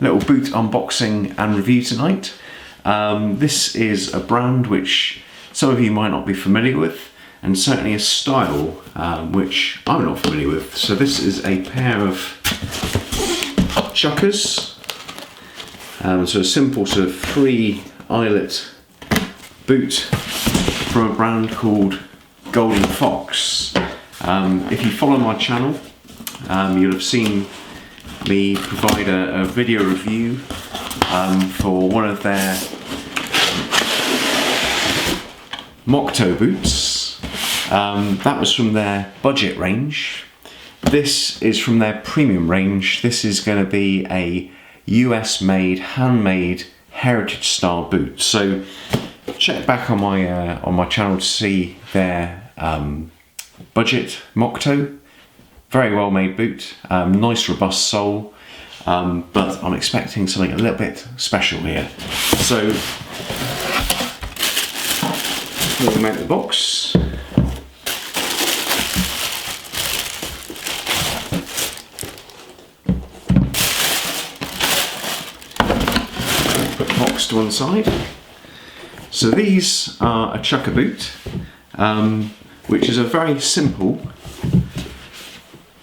little boot unboxing and review tonight. This is a brand which some of you might not be familiar with, and certainly a style which I'm not familiar with. So this is a pair of Chukkas. So a simple sort of 3 eyelet boot from a brand called Golden Fox. If you follow my channel, you'll have seen me provide a video review for one of their mock-toe boots. That was from their budget range. This is from their premium range. This is going to be a US made, handmade, heritage style boot. So check back on my channel to see their budget mock-toe. Very well made boot, nice robust sole, but I'm expecting something a little bit special here. So we'll make the box. Put the box to one side. So these are a Chukka boot, which is a very simple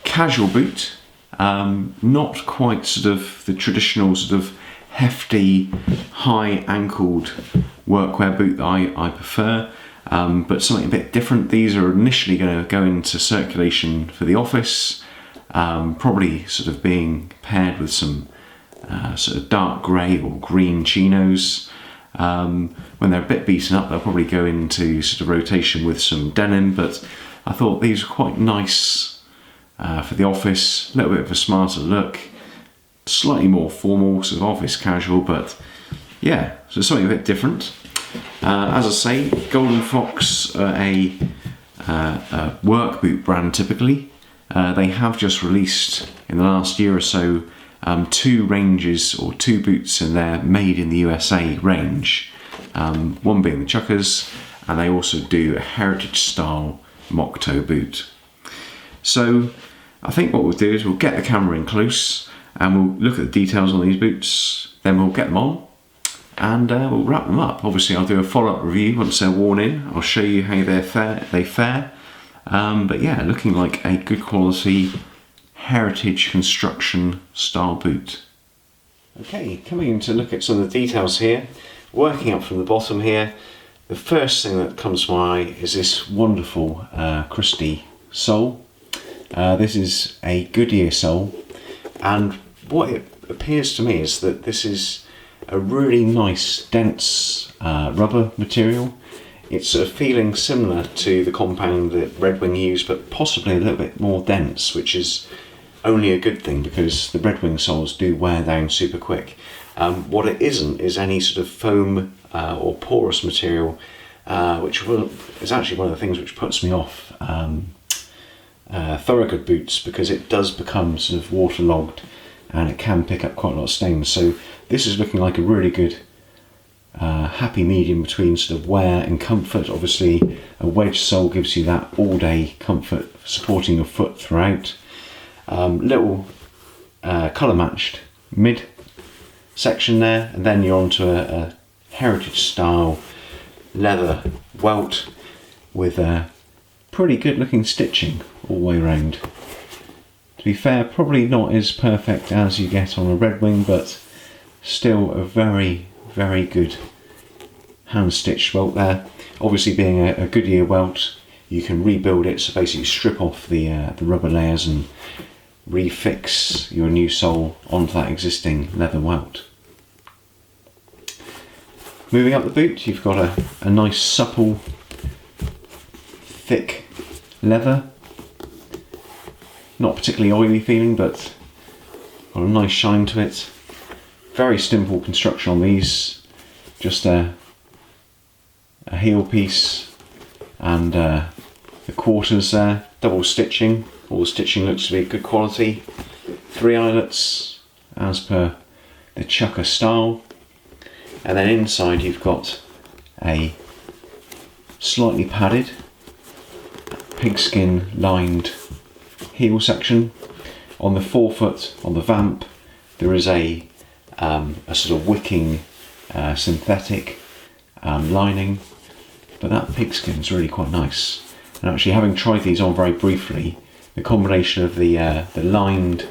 casual boot, not quite sort of the traditional sort of hefty, high ankled workwear boot that I prefer, but something a bit different. These are initially going to go into circulation for the office, probably sort of being paired with some sort of dark grey or green chinos. When they're a bit beaten up, they'll probably go into sort of rotation with some denim, but I thought these were quite nice for the office, a little bit of a smarter look, slightly more formal, sort of office casual, but yeah, so something a bit different. As I say, Golden Fox are a work boot brand typically. They have just released in the last year or so 2 ranges or 2 boots in their Made in the USA range, one being the Chukkas, and they also do a heritage style mock-toe boot. So I think what we'll do is we'll get the camera in close and we'll look at the details on these boots, then we'll get them on and we'll wrap them up. Obviously I'll do a follow-up review once they're worn in. I'll show you how they fare. But yeah, looking like a good quality heritage construction style boot. Okay, coming in to look at some of the details here, working up from the bottom here, the first thing that comes to my eye is this wonderful Christie sole. This is a Goodyear sole, and what it appears to me is that this is a really nice dense rubber material. It's sort of feeling similar to the compound that Red Wing use, but possibly a little bit more dense, which is only a good thing because the Red Wing soles do wear down super quick. What it isn't is any sort of foam or porous material, which is actually one of the things which puts me off Thorogood boots, because it does become sort of waterlogged and it can pick up quite a lot of stains. So this is looking like a really good happy medium between sort of wear and comfort. Obviously a wedge sole gives you that all day comfort, supporting your foot throughout. Little colour matched mid section there, and then you're onto a heritage style leather welt with a pretty good looking stitching all the way around. To be fair, probably not as perfect as you get on a Red Wing, but still a very, very good hand stitched welt there. Obviously being a Goodyear welt, you can rebuild it, so basically strip off the rubber layers and refix your new sole onto that existing leather welt. Moving up the boot, you've got a nice supple, thick leather. Not particularly oily feeling, but got a nice shine to it. Very simple construction on these. Just a heel piece and the quarters there. Double stitching. All the stitching looks to be good quality. 3 eyelets as per the Chukka style. And then inside you've got a slightly padded pigskin lined heel section. On the forefoot, on the vamp, there is a a sort of wicking synthetic lining, but that pigskin is really quite nice. And actually, having tried these on very briefly, the combination of the lined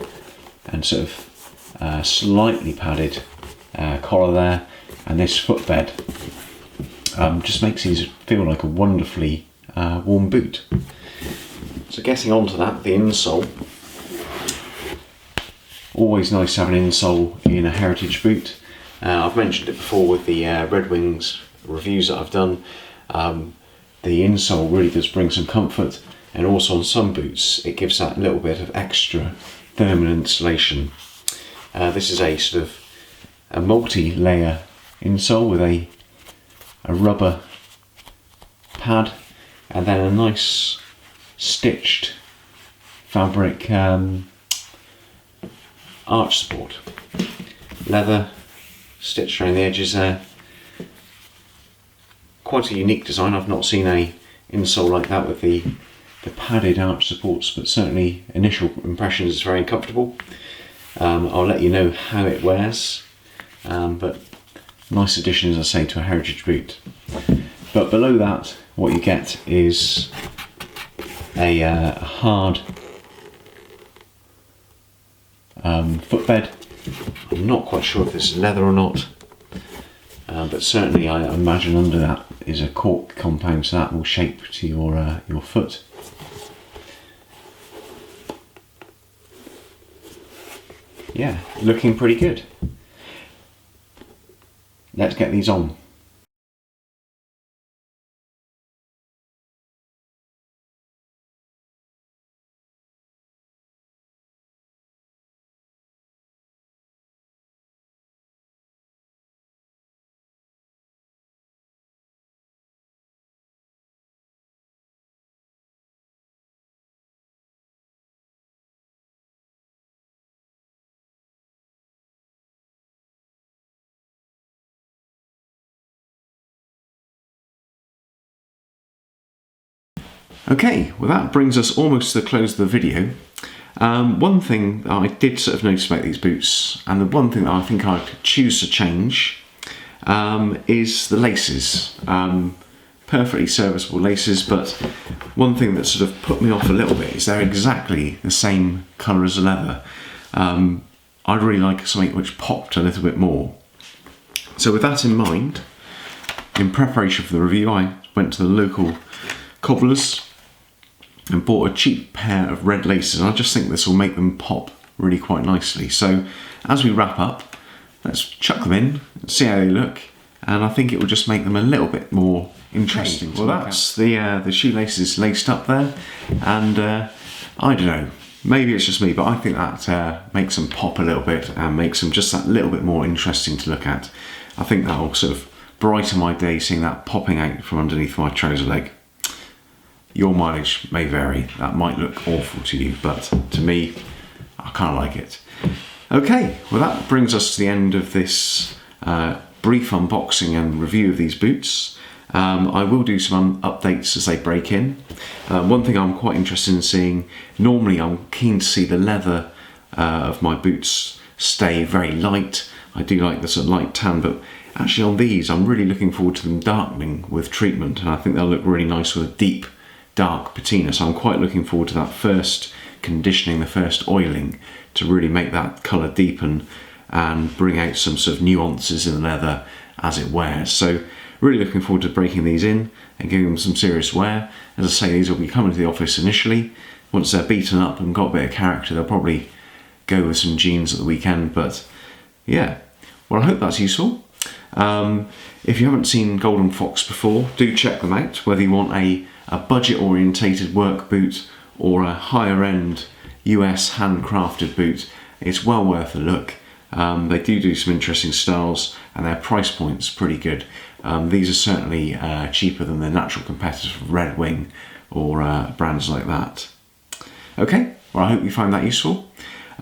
and sort of slightly padded collar there and this footbed just makes these feel like a wonderfully warm boot. So getting onto that, the insole. Always nice to have an insole in a heritage boot. I've mentioned it before with the Red Wings reviews that I've done. The insole really does bring some comfort, and also on some boots it gives that little bit of extra thermal insulation. This is a sort of a multi-layer insole with a rubber pad and then a nice stitched fabric arch support. Leather stitched around the edges there. Quite a unique design. I've not seen a insole like that with the padded arch supports, but certainly initial impressions is very comfortable. I'll let you know how it wears, but nice addition, as I say, to a heritage boot. But below that, what you get is a hard footbed. I'm not quite sure if this is leather or not, but certainly I imagine under that is a cork compound, so that will shape to your foot. Yeah, looking pretty good. Let's get these on. Okay, well that brings us almost to the close of the video. One thing that I did sort of notice about these boots, and the one thing that I think I could choose to change, is the laces. Perfectly serviceable laces, but one thing that sort of put me off a little bit is they're exactly the same colour as the leather. I'd really like something which popped a little bit more. So with that in mind, in preparation for the review, I went to the local cobblers and bought a cheap pair of red laces, and I just think this will make them pop really quite nicely. So as we wrap up, let's chuck them in and see how they look, and I think it will just make them a little bit more interesting. Well, that's the shoelaces laced up there, and I don't know, maybe it's just me, but I think that makes them pop a little bit and makes them just that little bit more interesting to look at. I think that will sort of brighten my day, seeing that popping out from underneath my trouser leg. Your mileage may vary, that might look awful to you, but to me, I kind of like it. Okay, well that brings us to the end of this brief unboxing and review of these boots. I will do some updates as they break in. One thing I'm quite interested in seeing, normally I'm keen to see the leather of my boots stay very light. I do like the sort of light tan, but actually on these I'm really looking forward to them darkening with treatment, and I think they'll look really nice with a deep dark patina. So I'm quite looking forward to that first conditioning, the first oiling, to really make that colour deepen and bring out some sort of nuances in the leather as it wears. So really looking forward to breaking these in and giving them some serious wear. As I say, these will be coming to the office initially. Once they're beaten up and got a bit of character, they'll probably go with some jeans at the weekend. But yeah, well, I hope that's useful. If you haven't seen Golden Fox before, do check them out, whether you want a budget orientated work boot or a higher end US handcrafted boot. It's well worth a look. They do some interesting styles, and their price point's pretty good. These are certainly cheaper than the natural competitors of Red Wing or brands like that. Okay, well I hope you find that useful.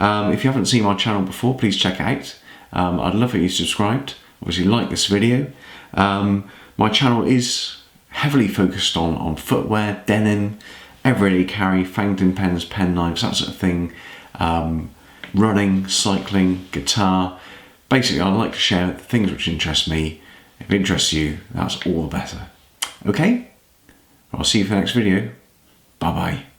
If you haven't seen my channel before, please check it out. I'd love it if you subscribed. Obviously like this video. My channel is heavily focused on footwear, denim, everyday carry, fountain pens, pen knives, that sort of thing. Running, cycling, guitar, basically, I like to share the things which interest me. If it interests you, that's all the better. Okay? I'll see you for the next video. Bye bye.